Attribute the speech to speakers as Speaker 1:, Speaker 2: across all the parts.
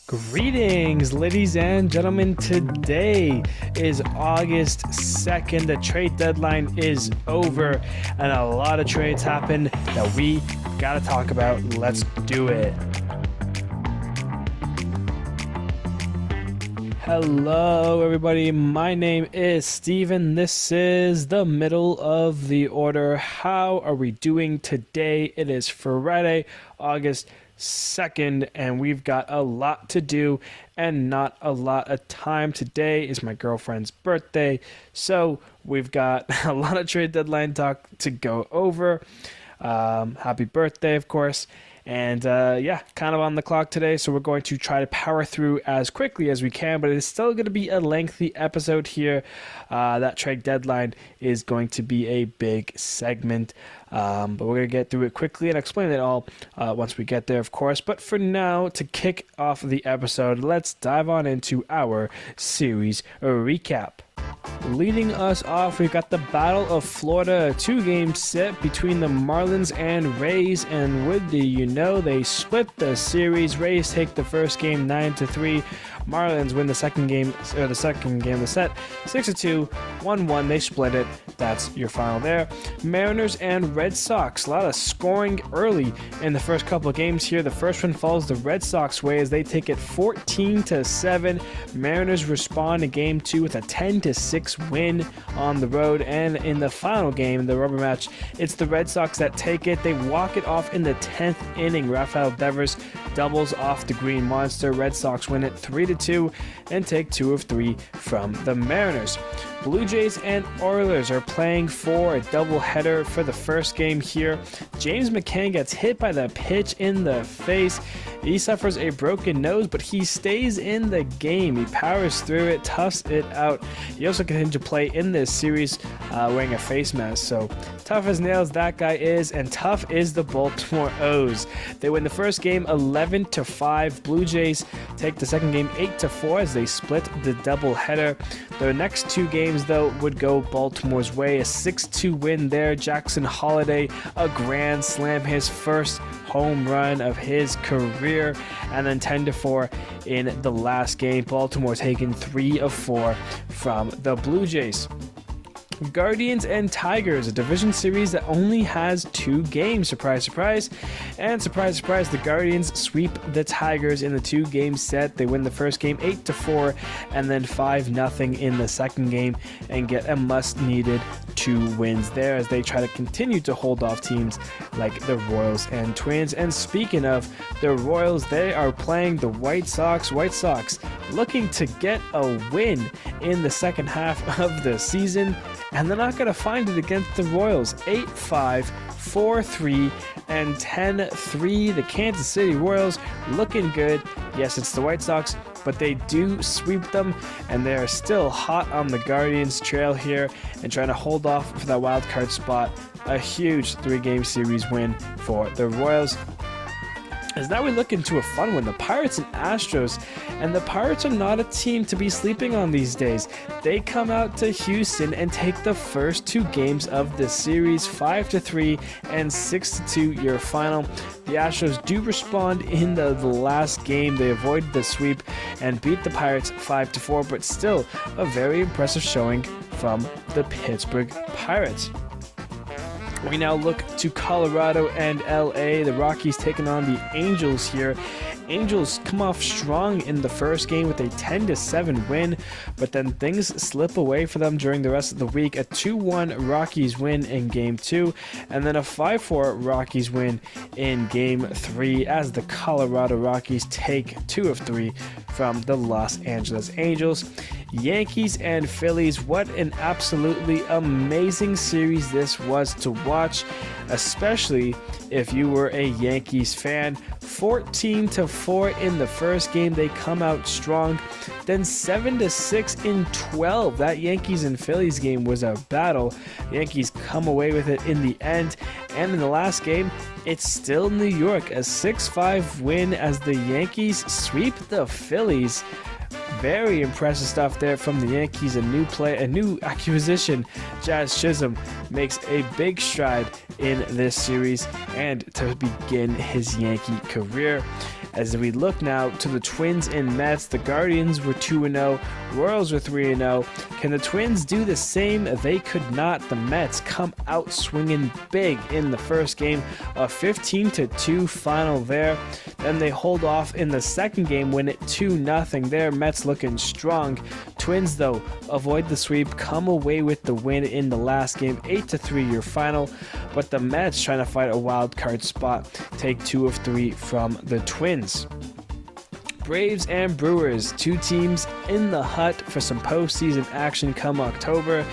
Speaker 1: Greetings, ladies and gentlemen. Today is August 2nd. The trade deadline is over, and a lot of trades happened that we gotta talk about. Let's do it. Hello, everybody. My name is Steven. This is the middle of the order. How are we doing today? It is Friday, August 2nd, and we've got a lot to do and not a lot of time. Today is my girlfriend's birthday, so we've got a lot of trade deadline talk to go over. Happy birthday, of course. And kind of on the clock today, so we're going to try to power through as quickly as we can, but it's still going to be a lengthy episode here. That trade deadline is going to be a big segment, but we're going to get through it quickly and explain it all once we get there, of course. But for now, to kick off the episode, let's dive on into our series recap. Leading us off, we've got the Battle of Florida, a two-game set between the Marlins and Rays, and what do you know, they split the series. Rays take the first game 9-3. Marlins win the second game of the set 6-2, 1-1. They split it. That's your final there. Mariners and Red Sox, a lot of scoring early in the first couple of games here. The first one falls the Red Sox way as they take it 14-7. Mariners respond in game 2 with a 10-6 win on the road, and in the final game, the rubber match, it's the Red Sox that take it. They walk it off in the 10th inning. Rafael Devers doubles off the Green Monster. Red Sox win it 3-2 and take 2 of 3 from the Mariners. Blue Jays and Orioles are playing for a doubleheader for the first game here. James McCann gets hit by the pitch in the face. He suffers a broken nose, but he stays in the game. He powers through it, toughs it out. He also continues to play in this series wearing a face mask. So tough as nails that guy is, and tough is the Baltimore O's. They win the first game 11-5. Blue Jays take the second game 8-4 as they split the doubleheader. The next two games, though, would go Baltimore's way. A 6-2 win there. Jackson Holliday, a grand slam, his first home run of his career, and then 10-4 in the last game. Baltimore taking 3 of 4 from the Blue Jays. Guardians and Tigers, a division series that only has 2 games. Surprise, surprise. And surprise, surprise, the Guardians sweep the Tigers in the 2-game set. They win the first game 8-4 and then 5-0 in the second game and get a much-needed 2 wins there as they try to continue to hold off teams like the Royals and Twins. And speaking of the Royals, they are playing the White Sox. White Sox looking to get a win in the second half of the season, and they're not going to find it against the Royals. 8-5, 4-3, and 10-3. The Kansas City Royals looking good. Yes, it's the White Sox, but they do sweep them, and they are still hot on the Guardians' trail here and trying to hold off for that wild card spot. A huge 3-game series win for the Royals. As now we look into a fun one, the Pirates and Astros, and the Pirates are not a team to be sleeping on these days. They come out to Houston and take the first 2 games of the series, 5-3 and 6-2 your final. The Astros do respond in the last game. They avoided the sweep and beat the Pirates 5-4, but still a very impressive showing from the Pittsburgh Pirates. We now look to Colorado and LA. The Rockies taking on the Angels here. Angels come off strong in the first game with a 10-7 win, but then things slip away for them during the rest of the week. A 2-1 Rockies win in game 2, and then a 5-4 Rockies win in game 3 as the Colorado Rockies take 2 of 3 from the Los Angeles Angels. Yankees and Phillies, what an absolutely amazing series this was to watch, especially if you were a Yankees fan. 14-4 in the first game, they come out strong. Then 7-6 in 12. That Yankees and Phillies game was a battle. The Yankees come away with it in the end. And in the last game, it's still New York, a 6-5 win as the Yankees sweep the Phillies. Very impressive stuff there from the Yankees. A new acquisition. Jazz Chisholm makes a big stride in this series and to begin his Yankee career. As we look now to the Twins and Mets, the Guardians were 2-0, Royals were 3-0. Can the Twins do the same? They could not. The Mets come out swinging big in the first game, a 15-2 final there. Then they hold off in the second game, win it 2-0 there. Mets looking strong. Twins, though, avoid the sweep, come away with the win in the last game, 8-3 your final. But the Mets, trying to fight a wild card spot, take 2 of 3 from the Twins. Braves and Brewers, two teams in the hunt for some postseason action come October.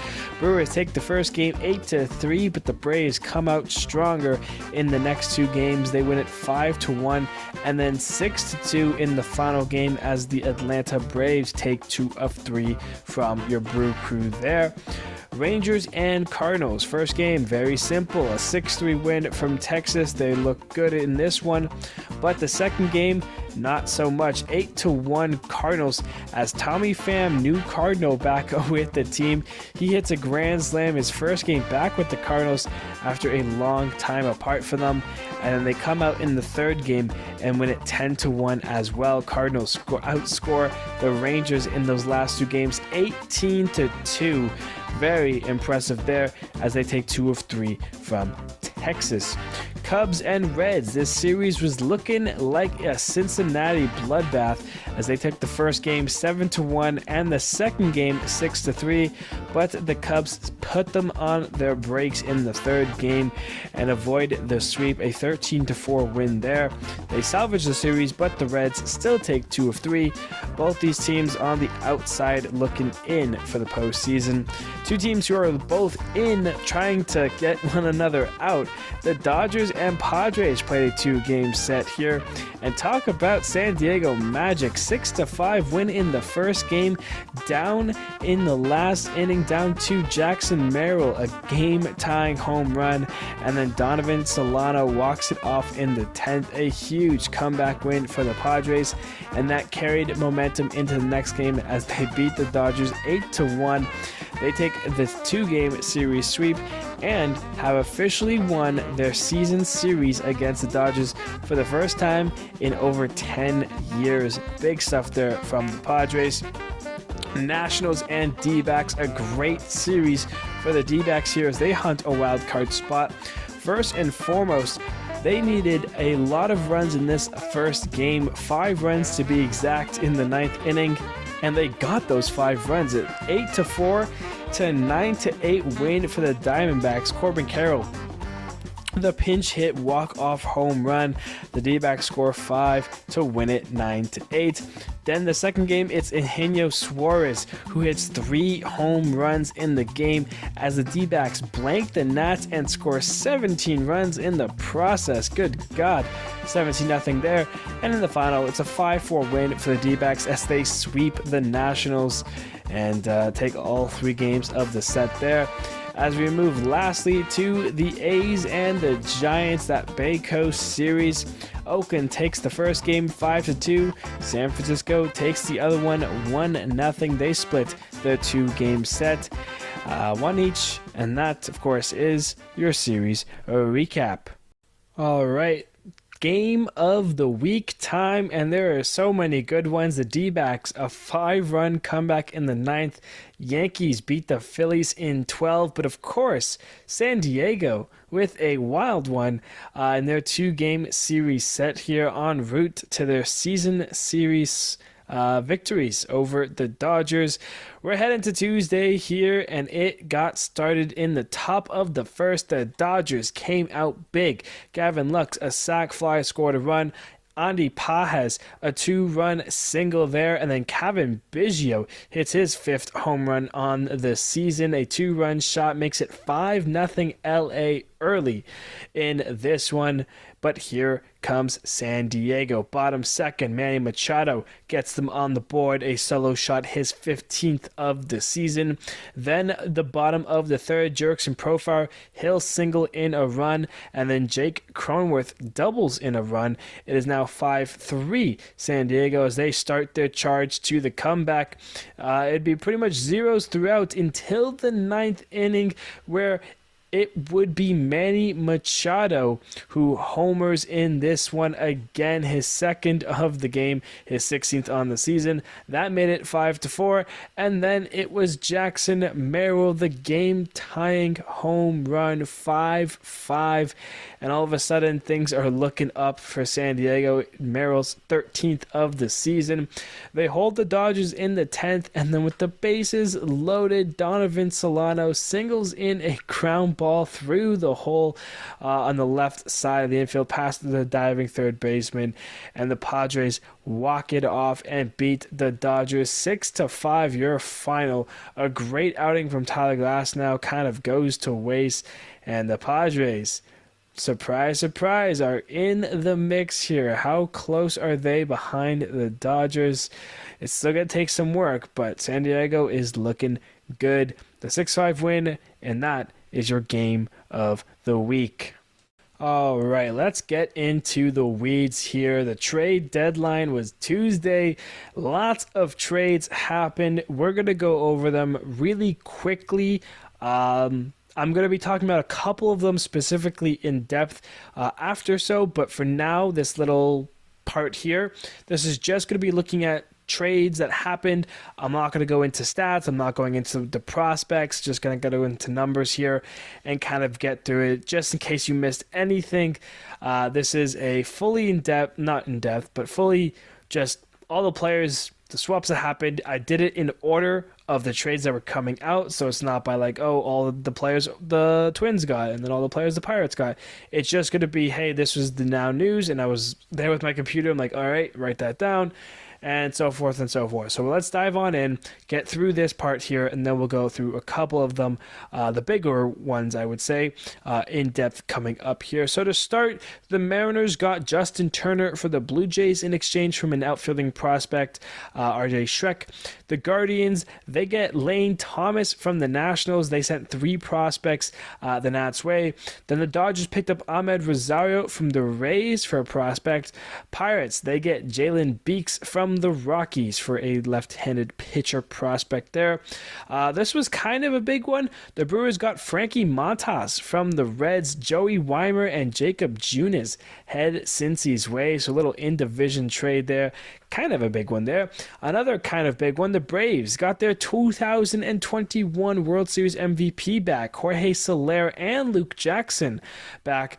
Speaker 1: Brewers take the first game 8-3, but the Braves come out stronger in the next two games. They win it 5-1 and then 6-2 in the final game as the Atlanta Braves take 2 of 3 from your Brew Crew there. Rangers and Cardinals, first game, very simple, a 6-3 win from Texas. They look good in this one, but the second game, not so much. 8-1 Cardinals as Tommy Pham, new Cardinal, back with the team. He hits a grand slam, his first game back with the Cardinals after a long time apart from them. And then they come out in the third game and win it 10-1 as well. Cardinals outscore the Rangers in those last two games 18-2. Very impressive there as they take 2 of 3 from Texas. Cubs and Reds. This series was looking like a Cincinnati bloodbath as they took the first game 7-1 and the second game 6-3, but the Cubs put them on their brakes in the third game and avoid the sweep, a 13-4 win there. They salvage the series, but the Reds still take 2 of 3. Both these teams on the outside looking in for the postseason. Two teams who are both in trying to get one another out. The Dodgers and Padres played a 2-game set here. And talk about San Diego Magic, 6-5 win in the first game, down in the last inning, down to Jackson Merrill, a game-tying home run, and then Donovan Solano walks it off in the 10th, a huge comeback win for the Padres, and that carried momentum into the next game as they beat the Dodgers 8-1. They take the 2-game series sweep and have officially won their season series against the Dodgers for the first time in over 10 years. Big stuff there from the Padres. Nationals and D-backs, a great series for the D-backs here as they hunt a wild card spot. First and foremost, they needed a lot of runs in this first game, 5 runs to be exact in the 9th inning, and they got those 5 runs at 8-4 to 9-8 win for the Diamondbacks. Corbin Carroll, the pinch hit walk-off home run. The D-backs score 5 to win it 9-8. Then the second game, it's Eugenio Suarez who hits 3 home runs in the game as the D-backs blank the Nats and score 17 runs in the process. Good God, 17-0 there. And in the final, it's a 5-4 win for the D-backs as they sweep the Nationals and take all 3 games of the set there. As we move lastly to the A's and the Giants, that Bay Coast series. Oakland takes the first game 5-2. San Francisco takes the other one 1-0. They split their 2-game set, 1 each, and that, of course, is your series recap. All right. Game of the week time, and there are so many good ones. The D-backs, a 5-run comeback in the 9th. Yankees beat the Phillies in 12, but of course, San Diego with a wild one in their 2-game series set here en route to their season series victories over the Dodgers. We're heading to Tuesday here, and it got started in the top of the first. The Dodgers came out big. Gavin Lux, a sac fly, scored a run. Andy Pages, a 2-run single there, and then Kevin Biggio hits his 5th home run on the season. A 2-run shot makes it 5-0 LA early in this one. But here comes San Diego. Bottom second, Manny Machado gets them on the board. A solo shot, his 15th of the season. Then the bottom of the third, Jurickson Profar, he'll single in a run. And then Jake Cronenworth doubles in a run. It is now 5-3 San Diego as they start their charge to the comeback. It'd be pretty much zeros throughout until the 9th inning, where it would be Manny Machado who homers in this one again, his second of the game, his 16th on the season. That made it 5-4, and then it was Jackson Merrill, the game-tying home run, 5-5, and all of a sudden things are looking up for San Diego. Merrill's 13th of the season. They hold the Dodgers in the 10th, and then with the bases loaded, Donovan Solano singles in a ground ball through the hole on the left side of the infield past the diving third baseman, and the Padres walk it off and beat the Dodgers 6-5. Your final. A great outing from Tyler Glasnow kind of goes to waste, and the Padres, surprise, surprise, are in the mix here. How close are they behind the Dodgers? It's still going to take some work, but San Diego is looking good. The 6-5 win, and that is your game of the week. All right, let's get into the weeds here. The trade deadline was Tuesday. Lots of trades happened. We're going to go over them really quickly. I'm going to be talking about a couple of them specifically in depth after so, but for now, this little part here, this is just going to be looking at trades that happened. I'm not going to go into stats. I'm not going into the prospects. Just going to go into numbers here and kind of get through it just in case you missed anything. This is a fully in-depth, not in-depth, but fully just all the players, the swaps that happened. I did it in order of the trades that were coming out, so it's not by like, oh, all of the players the Twins got and then all the players the Pirates got. It's just going to be, hey, this was the now news, and I was there with my computer. I'm like, all right, write that down, and so forth and so forth. So let's dive on in, get through this part here, and then we'll go through a couple of them, the bigger ones, I would say, in depth coming up here. So to start, the Mariners got Justin Turner for the Blue Jays in exchange from an outfielding prospect, RJ Schreck. The Guardians, they get Lane Thomas from the Nationals. They sent 3 prospects the Nats' way. Then the Dodgers picked up Ahmed Rosario from the Rays for a prospect. Pirates, they get Jalen Beeks from the Rockies for a left-handed pitcher prospect there. This was kind of a big one. The Brewers got Frankie Montas from the Reds. Joey Weimer and Jacob Junis head Cincy's way. So a little in-division trade there. Kind of a big one there. Another kind of big one, the Braves got their 2021 World Series MVP back, Jorge Soler and Luke Jackson back,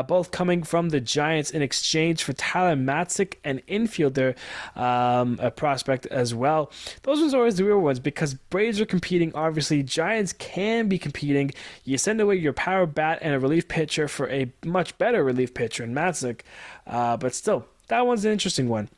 Speaker 1: both coming from the Giants in exchange for Tyler Matzik, an infielder, a prospect as well. Those ones are always the real ones because Braves are competing. Obviously, Giants can be competing. You send away your power bat and a relief pitcher for a much better relief pitcher in Matzik, but still, that one's an interesting one.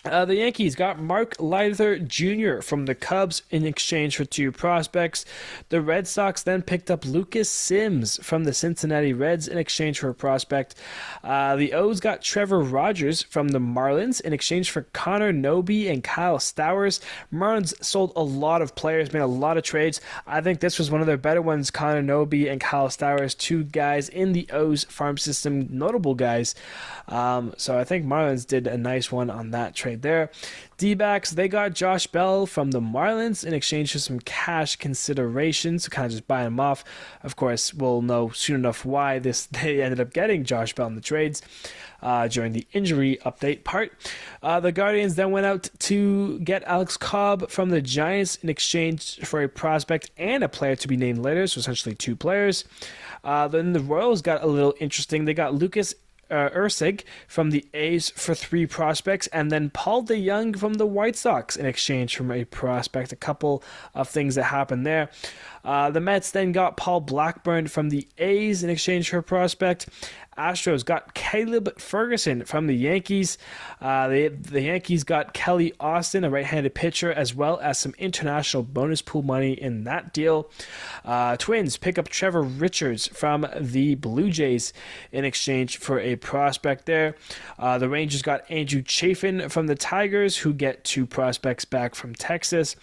Speaker 1: The Yankees got Mark Leiter Jr. from the Cubs in exchange for 2 prospects. The Red Sox then picked up Lucas Sims from the Cincinnati Reds in exchange for a prospect. The O's got Trevor Rogers from the Marlins in exchange for Connor Noby and Kyle Stowers. Marlins sold a lot of players, made a lot of trades. I think this was one of their better ones, Connor Noby and Kyle Stowers, 2 guys in the O's farm system, notable guys. So I think Marlins did a nice one on that trade there. D-backs, they got Josh Bell from the Marlins in exchange for some cash considerations, kind of just buying him off. Of course, we'll know soon enough why they ended up getting Josh Bell in the trades during the injury update part. The Guardians then went out to get Alex Cobb from the Giants in exchange for a prospect and a player to be named later, so essentially 2 players. Then the Royals got a little interesting. They got Lucas Ursig from the A's for 3 prospects, and then Paul DeJong from the White Sox in exchange from a prospect. A couple of things that happened there. The Mets then got Paul Blackburn from the A's in exchange for a prospect. Astros got Caleb Ferguson from the Yankees. The Yankees got Kelly Austin, a right-handed pitcher, as well as some international bonus pool money in that deal. Twins pick up Trevor Richards from the Blue Jays in exchange for a prospect there. The Rangers got Andrew Chafin from the Tigers, who get 2 prospects back from Texas.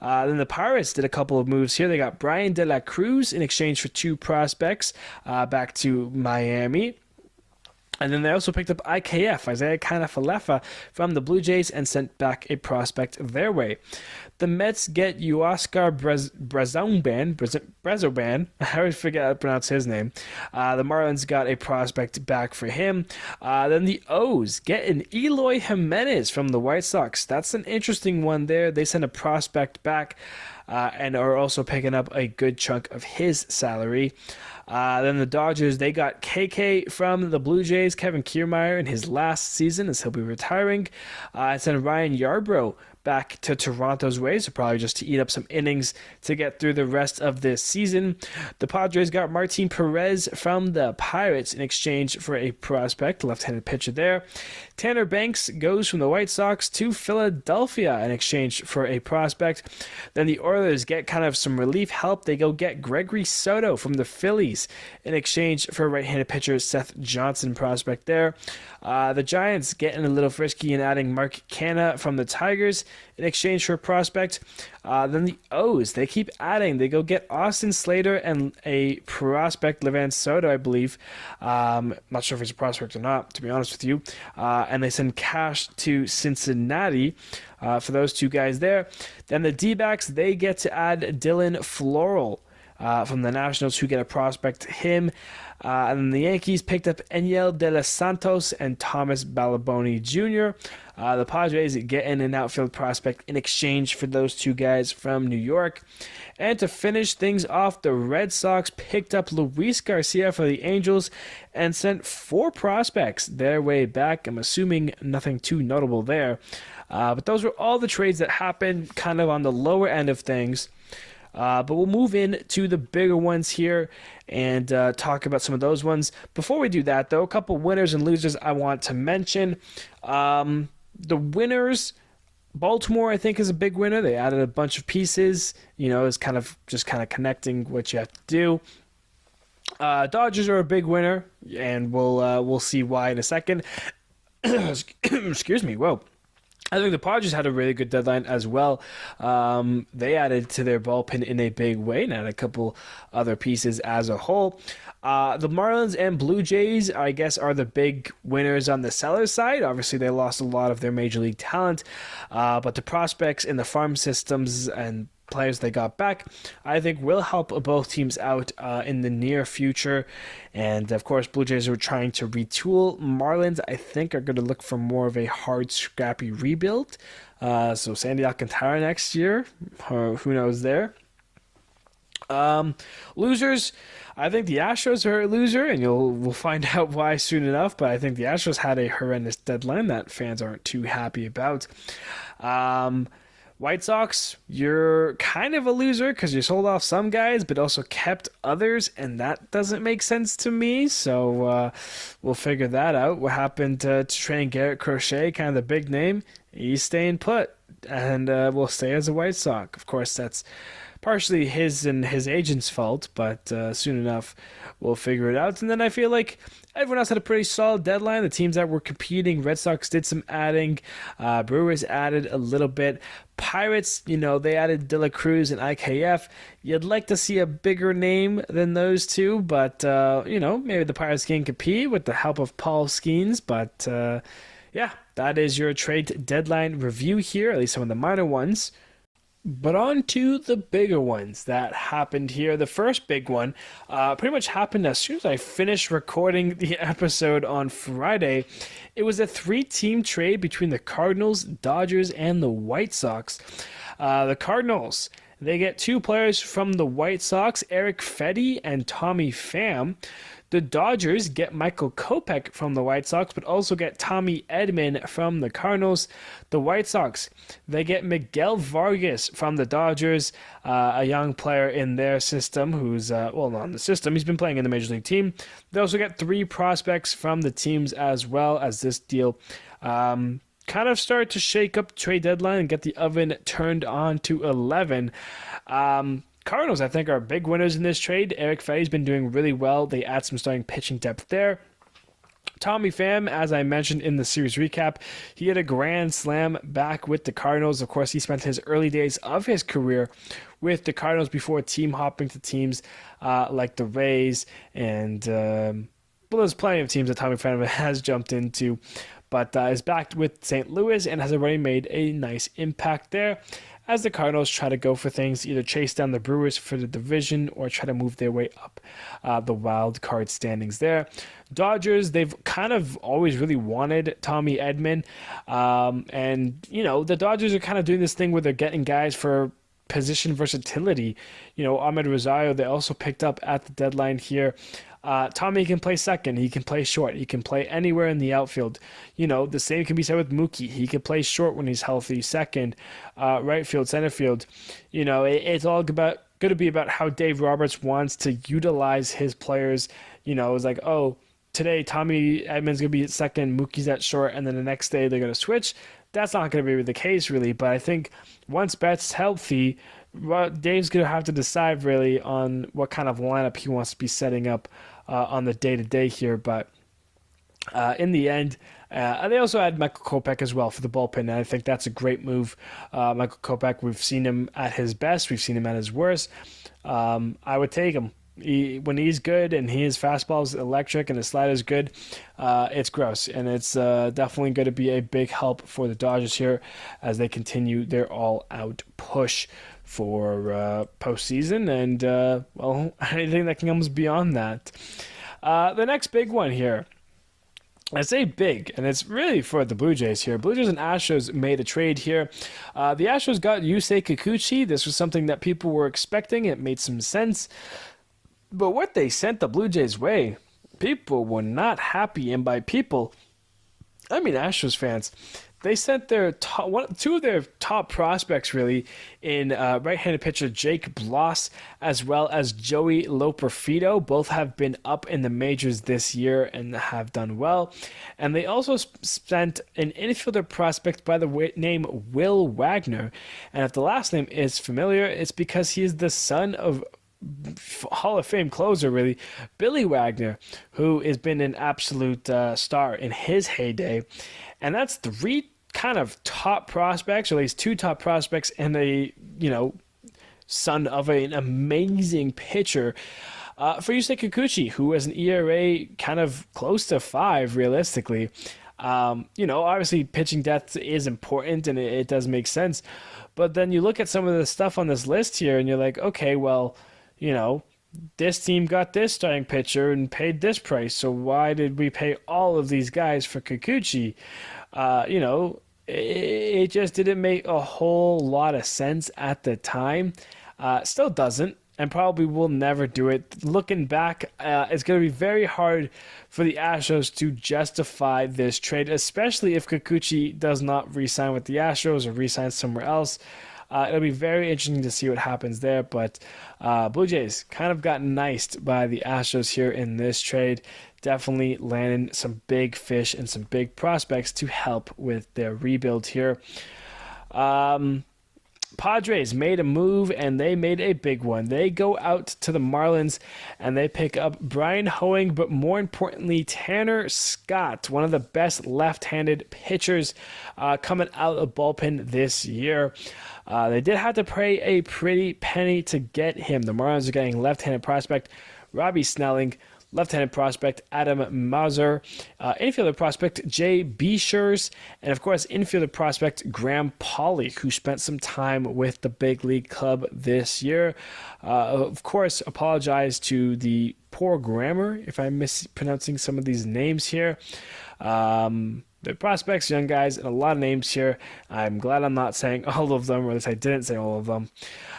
Speaker 1: Then the Pirates did a couple of moves here. They got Brian De La Cruz in exchange for 2 prospects back to Miami. And then they also picked up IKF, Isaiah Kanafalefa, from the Blue Jays and sent back a prospect their way. The Mets get Huascar Brezoban. I always forget how to pronounce his name. The Marlins got a prospect back for him. Then the O's get an Eloy Jimenez from the White Sox. That's an interesting one there. They sent a prospect back and are also picking up a good chunk of his salary. Then the Dodgers, they got KK from the Blue Jays, Kevin Kiermaier in his last season as he'll be retiring. And sent Ryan Yarbrough back to Toronto's way, so probably just to eat up some innings to get through the rest of this season. The Padres got Martin Perez from the Pirates in exchange for a prospect, left-handed pitcher there. Tanner Banks goes from the White Sox to Philadelphia in exchange for a prospect. Then the Orioles get kind of some relief help. They go get Gregory Soto from the Phillies in exchange for right-handed pitcher Seth Johnson prospect there. The Giants getting a little frisky and adding Mark Canha from the Tigers in exchange for a prospect. Then the O's, they keep adding. They go get Austin Slater and a prospect, Levan Soto, I believe. Not sure if he's a prospect or not, to be honest with you. And they send cash to Cincinnati for those two guys there. Then the D-backs, they get to add Dylan Floral from the Nationals, who get a prospect to him. And then the Yankees picked up Enyel De Los Santos and Thomas Balaboni Jr. The Padres get in an outfield prospect in exchange for those two guys from New York. And to finish things off, the Red Sox picked up Luis Garcia for the Angels and sent 4 prospects their way back. I'm assuming nothing too notable there. But those were all the trades that happened kind of on the lower end of things. But we'll move in to the bigger ones here and talk about some of those ones. Before we do that, though, a couple winners and losers I want to mention. The winners, Baltimore, I think, is a big winner. They added a bunch of pieces. It's kind of connecting what you have to do. Dodgers are a big winner, and we'll see why in a second. Excuse me. Whoa. I think the Padres had a really good deadline as well. They added to their bullpen in a big way and added a couple other pieces as a whole. The Marlins and Blue Jays, I guess, are the big winners on the seller's side. Obviously, they lost a lot of their major league talent, but the prospects in the farm systems and players they got back, I think will help both teams out in the near future. And of course, Blue Jays are trying to retool. Marlins, I think, are going to look for more of a hard, scrappy rebuild. So Sandy Alcantara next year, who knows there. Losers, I think the Astros are a loser, and we'll find out why soon enough. But I think the Astros had a horrendous deadline that fans aren't too happy about. White Sox, you're kind of a loser because you sold off some guys but also kept others, and that doesn't make sense to me. So we'll figure that out. What happened to train Garrett Crochet, kind of the big name? He's staying put, and will stay as a White Sox. Of course, that's partially his and his agent's fault, but soon enough we'll figure it out. And then I feel like everyone else had a pretty solid deadline. The teams that were competing, Red Sox did some adding, Brewers added a little bit. Pirates, they added De La Cruz and IKF. You'd like to see a bigger name than those two, but maybe the Pirates can compete with the help of Paul Skeens. But yeah, that is your trade deadline review here, at least some of the minor ones. But on to the bigger ones that happened here. The first big one pretty much happened as soon as I finished recording the episode on Friday. It was a 3-team trade between the Cardinals, Dodgers, and the White Sox. The Cardinals, they get 2 players from the White Sox, Eric Fedde and Tommy Pham. The Dodgers get Michael Kopech from the White Sox, but also get Tommy Edman from the Cardinals. The White Sox, they get Miguel Vargas from the Dodgers, a young player in their system who's, not in the system, he's been playing in the Major League team. They also get 3 prospects from the teams as well, as this deal kind of started to shake up trade deadline and get the oven turned on to 11. Cardinals, I think, are big winners in this trade. Eric Fedde's been doing really well. They add some starting pitching depth there. Tommy Pham, as I mentioned in the series recap, he had a grand slam back with the Cardinals. Of course, he spent his early days of his career with the Cardinals before team hopping to teams like the Rays and there's plenty of teams that Tommy Flaherty has jumped into, but is back with St. Louis and has already made a nice impact there as the Cardinals try to go for things, either chase down the Brewers for the division or try to move their way up the wild card standings there. Dodgers, they've kind of always really wanted Tommy Edman, and the Dodgers are kind of doing this thing where they're getting guys for position versatility. Ahmed Rosario, they also picked up at the deadline here. Tommy can play second. He can play short. He can play anywhere in the outfield. The same can be said with Mookie. He can play short when he's healthy. Second, right field, center field. It's all going to be about how Dave Roberts wants to utilize his players. It's like, oh, today Tommy Edman's going to be at second, Mookie's at short, and then the next day they're going to switch. That's not going to be the case, really. But I think once Betts healthy, Dave's going to have to decide really on what kind of lineup he wants to be setting up on the day-to-day here. But in the end, they also had Michael Kopech as well for the bullpen, and I think that's a great move. Michael Kopech, we've seen him at his best. We've seen him at his worst. I would take him. When he's good and his fastball is electric and his slider is good, it's gross. And it's definitely going to be a big help for the Dodgers here as they continue their all-out push for postseason and, anything that comes beyond that. The next big one here. I say big, and it's really for the Blue Jays here. Blue Jays and Astros made a trade here. The Astros got Yusei Kikuchi. This was something that people were expecting. It made some sense. But what they sent the Blue Jays' way, people were not happy. And by people, I mean Astros fans. They sent their two of their top prospects, really, in right-handed pitcher Jake Bloss as well as Joey Loperfido. Both have been up in the majors this year and have done well. And they also sent an infielder prospect by the name Will Wagner. And if the last name is familiar, it's because he is the son of Hall of Fame closer, really, Billy Wagner, who has been an absolute star in his heyday. And that's three kind of top prospects, or at least two top prospects, and a, son of an amazing pitcher. For Yusei Kikuchi, who has an ERA kind of close to 5, realistically. Obviously pitching depth is important, and it does make sense. But then you look at some of the stuff on this list here, and you're like, okay, well, this team got this starting pitcher and paid this price, so why did we pay all of these guys for Kikuchi? It just didn't make a whole lot of sense at the time. Still doesn't, and probably will never do it. Looking back, it's going to be very hard for the Astros to justify this trade, especially if Kikuchi does not re-sign with the Astros or re-sign somewhere else. It'll be very interesting to see what happens there, but Blue Jays kind of got niced by the Astros here in this trade. Definitely landing some big fish and some big prospects to help with their rebuild here. Padres made a move, and they made a big one. They go out to the Marlins, and they pick up Brian Hoeing, but more importantly, Tanner Scott, one of the best left-handed pitchers coming out of the bullpen this year. They did have to pay a pretty penny to get him. The Marlins are getting left-handed prospect Robbie Snelling, left-handed prospect Adam Mauser, infielder prospect Jay Beeshers, and of course infielder prospect Graham Pauley, who spent some time with the big league club this year. Of course, apologize to the poor grammar if I'm mispronouncing some of these names here. The prospects, young guys, and a lot of names here. I'm glad I'm not saying all of them, or at least I didn't say all of them.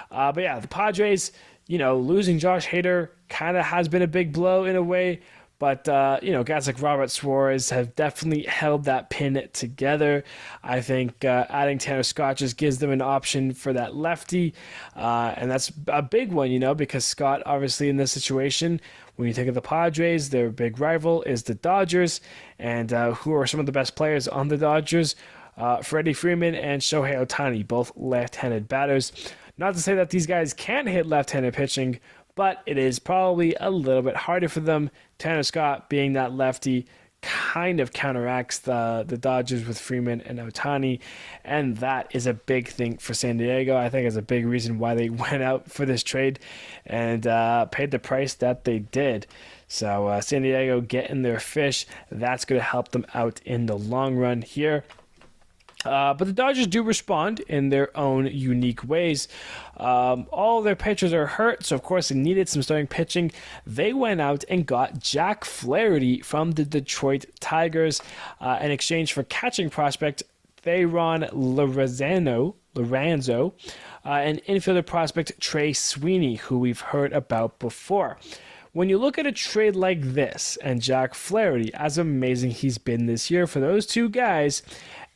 Speaker 1: But yeah, the Padres, losing Josh Hader kind of has been a big blow in a way. But, guys like Robert Suarez have definitely held that pin together. I think adding Tanner Scott just gives them an option for that lefty. And that's a big one, because Scott, obviously, in this situation, when you think of the Padres, their big rival is the Dodgers. And who are some of the best players on the Dodgers? Freddie Freeman and Shohei Ohtani, both left-handed batters. Not to say that these guys can't hit left-handed pitching, but it is probably a little bit harder for them. Tanner Scott, being that lefty, kind of counteracts the Dodgers with Freeman and Ohtani, and that is a big thing for San Diego. I think it's a big reason why they went out for this trade and paid the price that they did. So San Diego getting their fish. That's going to help them out in the long run here. But the Dodgers do respond in their own unique ways. All their pitchers are hurt, so of course they needed some starting pitching. They went out and got Jack Flaherty from the Detroit Tigers in exchange for catching prospect Theron Lorenzo, and infielder prospect Trey Sweeney, who we've heard about before. When you look at a trade like this, and Jack Flaherty, as amazing he's been this year for those two guys,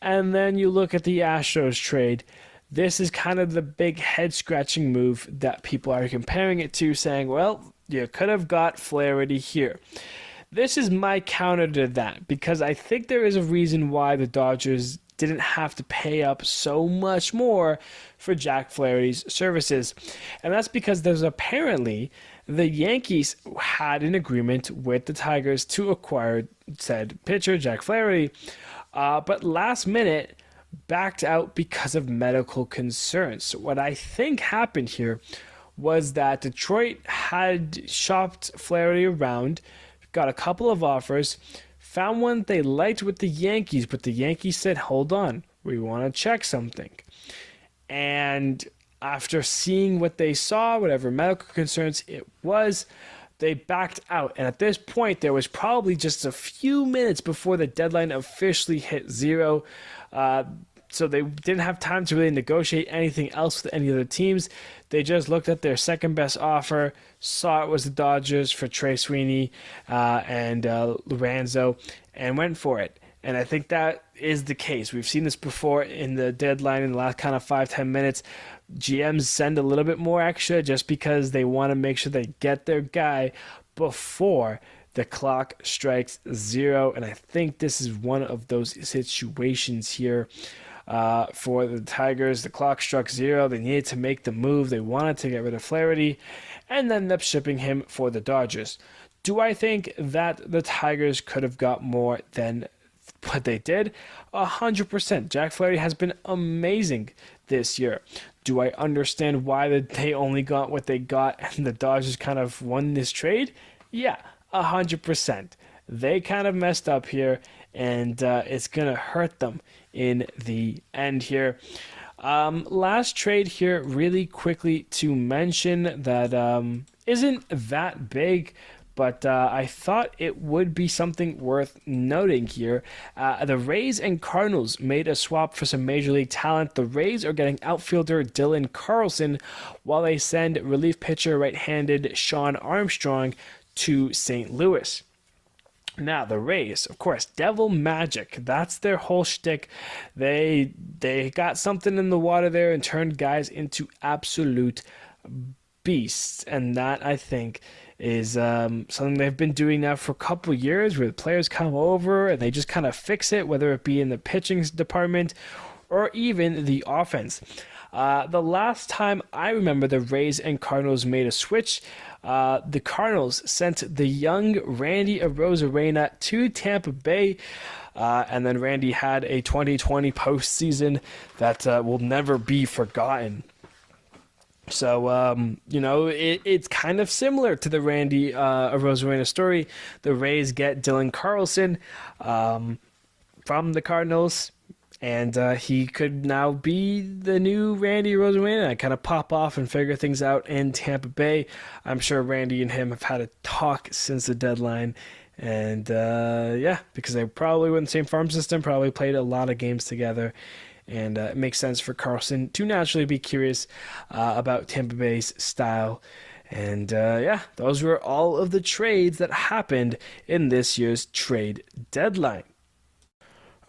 Speaker 1: and then you look at the Astros trade, this is kind of the big head-scratching move that people are comparing it to, saying, well, you could have got Flaherty here. This is my counter to that, because I think there is a reason why the Dodgers didn't have to pay up so much more for Jack Flaherty's services. And that's because there's apparently the Yankees had an agreement with the Tigers to acquire said pitcher, Jack Flaherty, but last minute backed out because of medical concerns. So what I think happened here was that Detroit had shopped Flaherty around, got a couple of offers, found one they liked with the Yankees, but the Yankees said, hold on, we want to check something. And after seeing what they saw, whatever medical concerns it was, they backed out. And at this point, there was probably just a few minutes before the deadline officially hit zero. So they didn't have time to really negotiate anything else with any other teams. They just looked at their second best offer, saw it was the Dodgers for Trey Sweeney and Lorenzo, and went for it. And I think that is the case. We've seen this before in the deadline in the last kind of 5-10 minutes. GMs send a little bit more extra just because they want to make sure they get their guy before the clock strikes zero. And I think this is one of those situations here for the Tigers. The clock struck zero. They needed to make the move. They wanted to get rid of Flaherty and then ended up shipping him for the Dodgers. Do I think that the Tigers could have got more than what they did? 100%. Jack Flaherty has been amazing this year. Do I understand why they only got what they got and the Dodgers kind of won this trade? Yeah, 100%. They kind of messed up here, and it's going to hurt them in the end here. Last trade here, really quickly to mention that isn't that big, but I thought it would be something worth noting here. The Rays and Cardinals made a swap for some Major League talent. The Rays are getting outfielder Dylan Carlson, while they send relief pitcher right-handed Sean Armstrong to St. Louis. Now, the Rays, of course, devil magic. That's their whole shtick. They got something in the water there and turned guys into absolute beasts. And that, I think, is something they've been doing now for a couple of years, where the players come over and they just kind of fix it, whether it be in the pitching department or even the offense. The last time I remember the Rays and Cardinals made a switch, the Cardinals sent the young Randy Arozarena to Tampa Bay, and then Randy had a 2020 postseason that will never be forgotten. So, it's kind of similar to the Randy Arozarena story. The Rays get Dylan Carlson from the Cardinals, and he could now be the new Randy Arozarena and kind of pop off and figure things out in Tampa Bay. I'm sure Randy and him have had a talk since the deadline. And, because they probably were in the same farm system, probably played a lot of games together. And it makes sense for Carlson to naturally be curious about Tampa Bay's style. And those were all of the trades that happened in this year's trade deadline.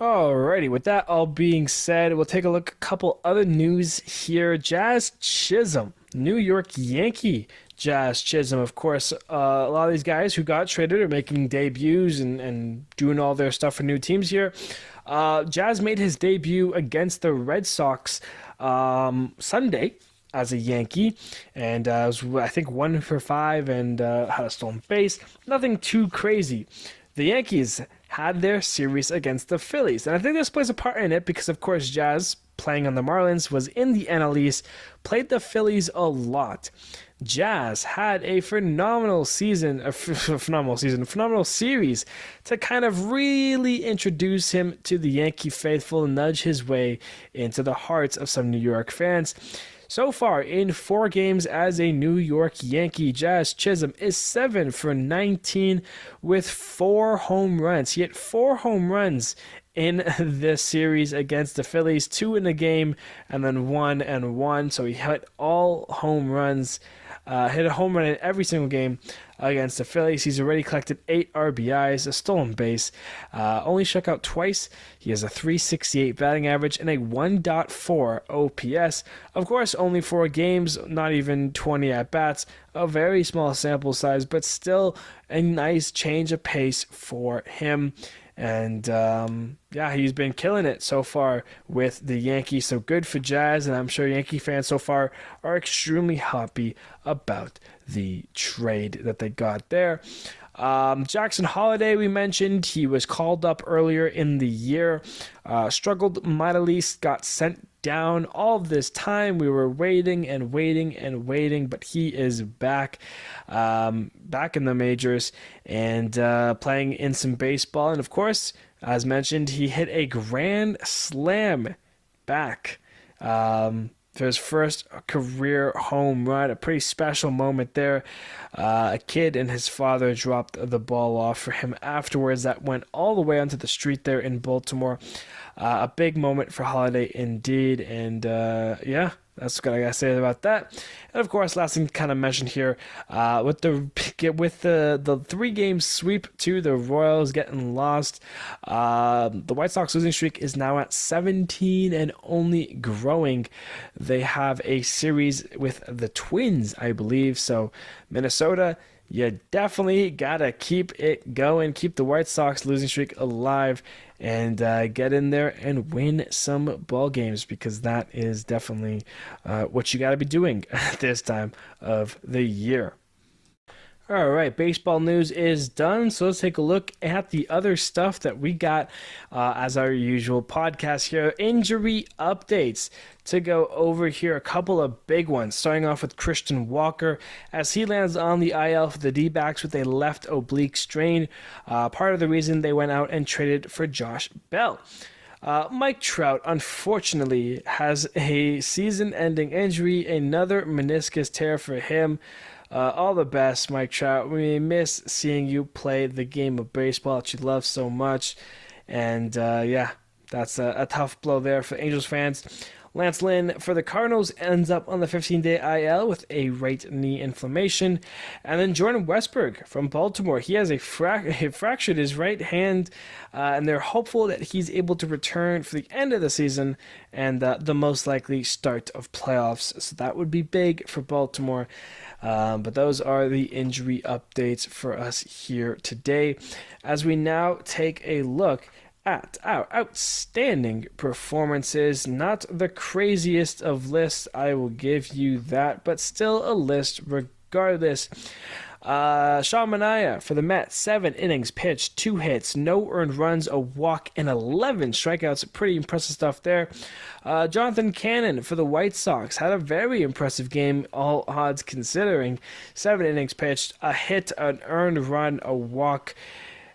Speaker 1: Alrighty, with that all being said, we'll take a look at a couple other news here. Jazz Chisholm, New York Yankee Jazz Chisholm, of course. A lot of these guys who got traded are making debuts and doing all their stuff for new teams here. Jazz made his debut against the Red Sox Sunday as a Yankee, and was, I think, 1 for 5 and had a stolen base. Nothing too crazy. The Yankees had their series against the Phillies, and I think this plays a part in it because, of course, Jazz, playing on the Marlins, was in the NL East, played the Phillies a lot. Jazz had a phenomenal season, phenomenal series to kind of really introduce him to the Yankee faithful and nudge his way into the hearts of some New York fans. So far, in 4 games as a New York Yankee, Jazz Chisholm is 7 for 19 with 4 home runs. He hit 4 home runs in this series against the Phillies, 2 in the game, and then 1 and 1. So he hit all home runs, hit a home run in every single game against the Phillies. He's already collected 8 RBIs, a stolen base, only struck out twice. He has a .368 batting average and a 1.4 OPS. Of course, only 4 games, not even 20 at-bats, a very small sample size, but still a nice change of pace for him. And he's been killing it so far with the Yankees. So good for Jazz, and I'm sure Yankee fans so far are extremely happy about the trade that they got there. Jackson Holliday, we mentioned, he was called up earlier in the year, struggled mightily, got sent down. All of this time we were waiting, but he is back in the majors and playing in some baseball. And of course, as mentioned, he hit a grand slam back for his first career home run. A pretty special moment there. A kid and his father dropped the ball off for him afterwards. That went all the way onto the street there in Baltimore. A big moment for Holliday indeed. And that's what I gotta say about that. And of course, last thing to kind of mention here, with the 3-game sweep to the Royals getting lost, the White Sox losing streak is now at 17 and only growing. They have a series with the Twins, I believe. So Minnesota, you definitely gotta keep it going, keep the White Sox losing streak alive, and get in there and win some ball games, because that is definitely what you gotta be doing at this time of the year. All right, baseball news is done, so let's take a look at the other stuff that we got as our usual podcast here. Injury updates to go over here. A couple of big ones, starting off with Christian Walker as he lands on the IL for the D-backs with a left oblique strain. Part of the reason they went out and traded for Josh Bell. Mike Trout, unfortunately, has a season-ending injury, another meniscus tear for him. All the best, Mike Trout. We miss seeing you play the game of baseball that you love so much. And that's a tough blow there for Angels fans. Lance Lynn for the Cardinals ends up on the 15-day IL with a right knee inflammation. And then Jordan Westburg from Baltimore. He has he fractured his right hand, and they're hopeful that he's able to return for the end of the season and the most likely start of playoffs. So that would be big for Baltimore. But those are the injury updates for us here today. As we now take a look at our outstanding performances. Not the craziest of lists, I will give you that, but still a list regardless. Sean Manaea for the Mets, 7 innings pitched, 2 hits, no earned runs, a walk, and 11 strikeouts. Pretty impressive stuff there. Jonathan Cannon for the White Sox had a very impressive game, all odds considering. 7 innings pitched, a hit, an earned run, a walk,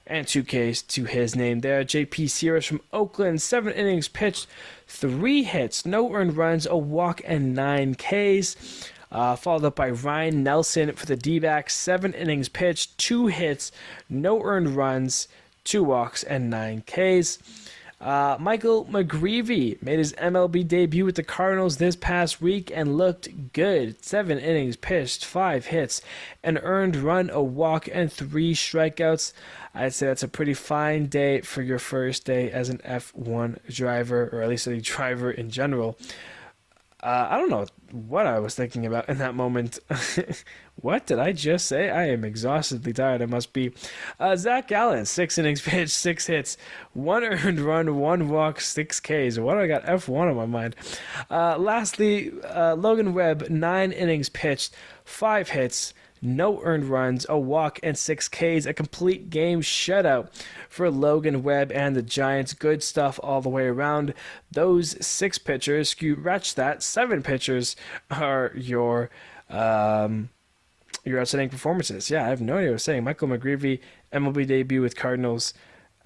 Speaker 1: and 2 Ks to his name there. J.P. Sears from Oakland, 7 innings pitched, 3 hits, no earned runs, a walk, and 9 Ks. Followed up by Ryan Nelson for the D-backs, 7 innings pitched, 2 hits, no earned runs, 2 walks, and 9 Ks. Michael McGreevy made his MLB debut with the Cardinals this past week and looked good. 7 innings pitched, 5 hits, an earned run, a walk, and 3 strikeouts. I'd say that's a pretty fine day for your first day as an F1 driver, or at least a driver in general. I don't know what I was thinking about in that moment. What did I just say? I am exhaustedly tired. I must be. Zach Gallen, 6 innings pitched, 6 hits, 1 earned run, 1 walk, 6 Ks. Why do I got F1 on my mind? Lastly, Logan Webb, 9 innings pitched, 5 hits, no earned runs, a walk, and 6 Ks. A complete game shutout for Logan Webb and the Giants. Good stuff all the way around. Those 6 pitchers, scratch that, 7 pitchers are your your outstanding performances. Yeah, I have no idea what I was saying. Michael McGreevy, MLB debut with Cardinals,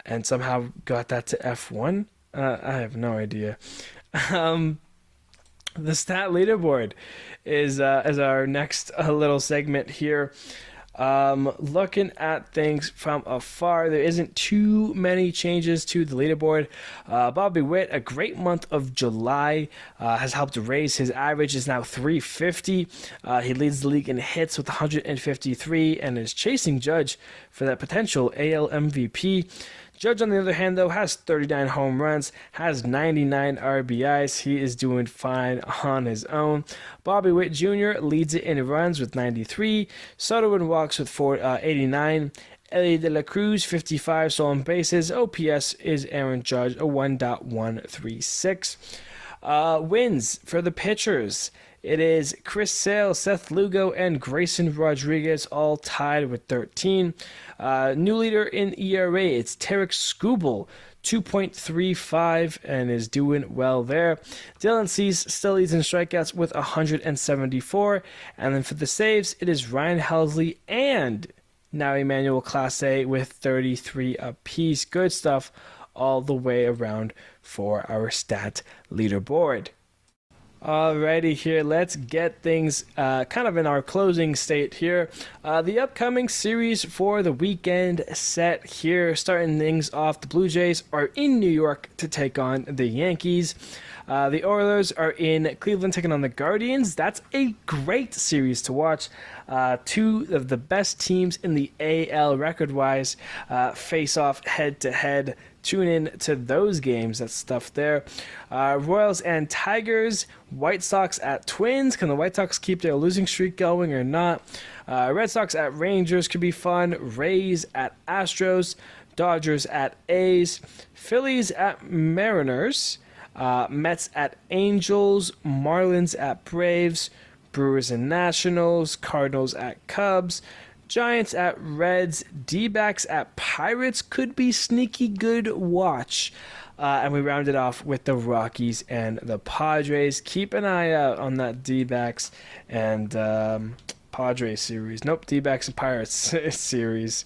Speaker 1: and somehow got that to F1. I have no idea. The stat leaderboard is our next little segment here. Looking at things from afar, there isn't too many changes to the leaderboard. Bobby Witt, a great month of July, has helped raise his average, is now 350. He leads the league in hits with 153 and is chasing Judge for that potential AL MVP. Judge, on the other hand, though, has 39 home runs, has 99 RBIs. He is doing fine on his own. Bobby Witt Jr. leads it in runs with 93. Soto in walks with 89. Ellie De La Cruz, 55 stolen bases. OPS is Aaron Judge, a 1.136. Wins for the pitchers. It is Chris Sale, Seth Lugo, and Grayson Rodriguez all tied with 13. New leader in ERA, it's Tarek Skubal, 2.35, and is doing well there. Dylan Cease still leads in strikeouts with 174. And then for the saves, it is Ryan Helsley and now Emmanuel Clase with 33 apiece. Good stuff all the way around for our stat leaderboard. Alrighty, here, let's get things kind of in our closing state here. The upcoming series for the weekend set here, starting things off, the Blue Jays are in New York to take on the Yankees. The Orioles are in Cleveland taking on the Guardians. That's a great series to watch. Two of the best teams in the AL record-wise face off head-to-head. Tune in to those games. That's stuff there. Royals and Tigers. White Sox at Twins. Can the White Sox keep their losing streak going or not? Red Sox at Rangers could be fun. Rays at Astros. Dodgers at A's. Phillies at Mariners. Mets at Angels. Marlins at Braves. Brewers and Nationals. Cardinals at Cubs. Giants at Reds, D-backs at Pirates could be sneaky good watch. And we round it off with the Rockies and the Padres. Keep an eye out on that D-backs and Padres series. Nope, D-backs and Pirates series.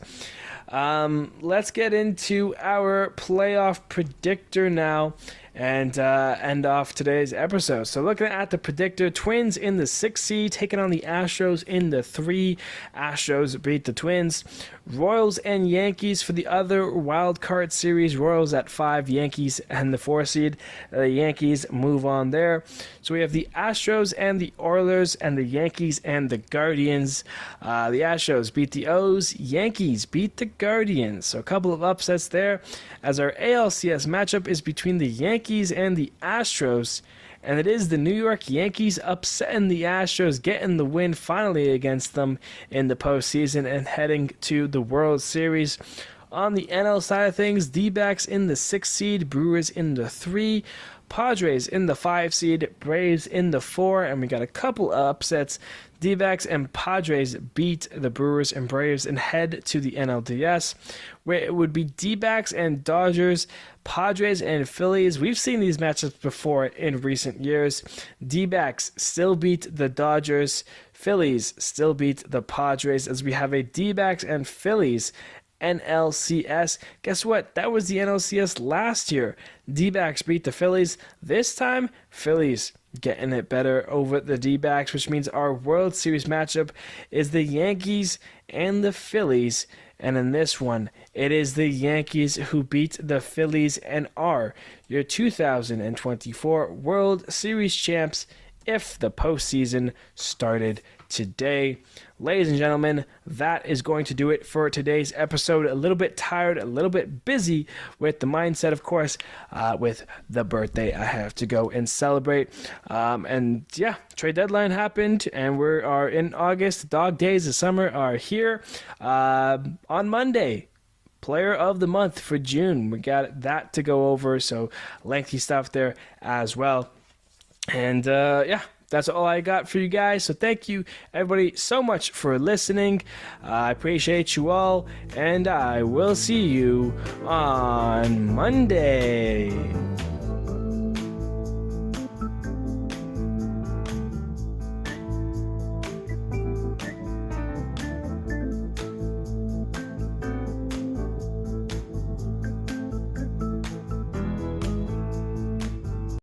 Speaker 1: Let's get into our playoff predictor now and end off today's episode. So looking at the predictor, Twins in the 6 seed taking on the Astros in the 3. Astros beat the Twins. Royals and Yankees for the other wild card series. Royals at 5, Yankees and the 4 seed. The Yankees move on there. So we have the Astros and the Orioles and the Yankees and the Guardians. The Astros beat the O's. Yankees beat the Guardians. So a couple of upsets there, as our ALCS matchup is between the Yankees and the Astros. And it is the New York Yankees upsetting the Astros, getting the win finally against them in the postseason and heading to the World Series. On the NL side of things, D-backs in the 6 seed, Brewers in the 3, Padres in the 5 seed, Braves in the 4, and we got a couple of upsets. D-backs and Padres beat the Brewers and Braves and head to the NLDS, where it would be D-backs and Dodgers, Padres and Phillies. We've seen these matchups before in recent years. D-backs still beat the Dodgers. Phillies still beat the Padres, as we have a D-backs and Phillies NLCS. Guess what? That was the NLCS last year. D-backs beat the Phillies. This time, Phillies getting it better over the D-backs, which means our World Series matchup is the Yankees and the Phillies. And in this one, it is the Yankees who beat the Phillies and are your 2024 World Series champs if the postseason started today. Ladies and gentlemen, that is going to do it for today's episode. A little bit tired, a little bit busy with the mindset, of course, with the birthday I have to go and celebrate. And yeah, trade deadline happened, and we are in August. Dog days of summer are here. On Monday, Player of the Month for June. We got that to go over, so lengthy stuff there as well. And yeah, that's all I got for you guys. So thank you, everybody, so much for listening. I appreciate you all, and I will see you on Monday.